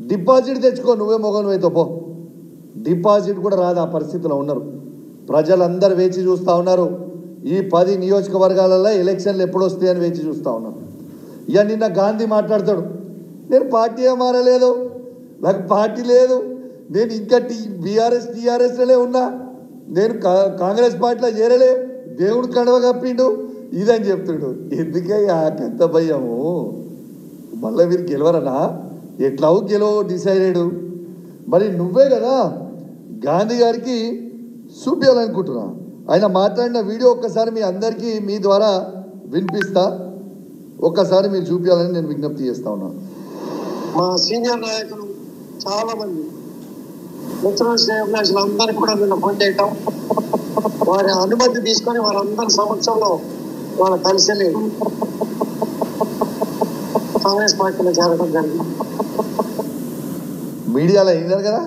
Deposit తెచ్చుకో, నువ్వే మొగం నువ్వైతే పో. డిపాజిట్ కూడా రాదు, ఆ పరిస్థితిలో ఉన్నారు. ప్రజలందరూ వేచి చూస్తూ ఉన్నారు. ఈ 10 నియోజకవర్గాలలో ఎలక్షన్లు ఎప్పుడు వస్తాయని వేచి చూస్తూ ఉన్నారు. ఇక నిన్న గాంధీ మాట్లాడతాడు, నేను పార్టీ మారలేదు, నాకు పార్టీ లేదు, నేను ఇంకా టీఆర్ఎస్లోనే ఉన్నా, నేను కాంగ్రెస్ పార్టీలో చేరలే, దేవుడు కడవ కప్పిండు ఇదని చెప్తుడు. ఎందుకే ఎంత భయము? మళ్ళీ మీరు గెలవరనా? ఎట్లావు గెలవ డిసైడెడ్. మరి నువ్వే కదా గాంధీ గారికి చూపించాలనుకుంటున్నా. ఆయన మాట్లాడిన వీడియో ఒక్కసారి మీ అందరికీ మీ ద్వారా వినిపిస్తా, ఒక్కసారి మీరు చూపించాలని నేను విజ్ఞప్తి చేస్తా ఉన్నా. మా సీనియర్ నాయకులు చాలా మంది మిత్రులు శ్రేయోభిలాషులు అందరికీ కూడా నిన్న ఫోన్ చేయటం, వారి అనుమతి తీసుకొని వారందరి సమక్షంలో వాళ్ళ కలిసి కాంగ్రెస్ పార్టీలో చేరడం జరిగింది. మీడియాలో అయినారు కదా,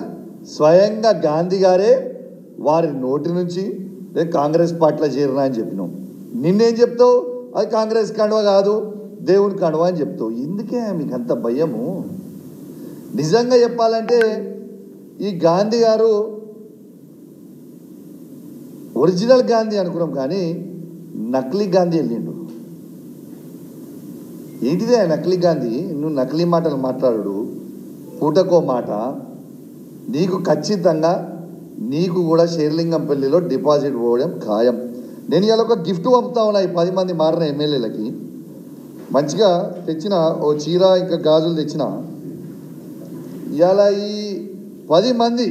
స్వయంగా గాంధీ గారే వారి నోటి నుంచి నేను కాంగ్రెస్ పార్టీలో చేరినా అని చెప్పినాం. నిన్నేం చెప్తావు? అది కాంగ్రెస్ కండువ కాదు, దేవుని కండువ అని చెప్తావు. ఎందుకే మీకు అంత భయము? నిజంగా చెప్పాలంటే ఈ గాంధీ గారు ఒరిజినల్ గాంధీ అనుకున్నాం, కానీ నకిలీ గాంధీ వెళ్ళిండు. ఏంటిదే నకిలీ గాంధీ? నువ్వు నకిలీ మాటలు మాట్లాడు, పూటకో మాట. నీకు ఖచ్చితంగా నీకు కూడా షేర్లింగంపల్లిలో డిపాజిట్ పోవడం ఖాయం. నేను ఇలా ఒక గిఫ్ట్ పంపుతా ఉన్నా ఈ 10 మంది మారిన ఎమ్మెల్యేలకి. మంచిగా తెచ్చిన ఓ చీర ఇంకా గాజులు తెచ్చిన. ఇలా ఈ 10 మంది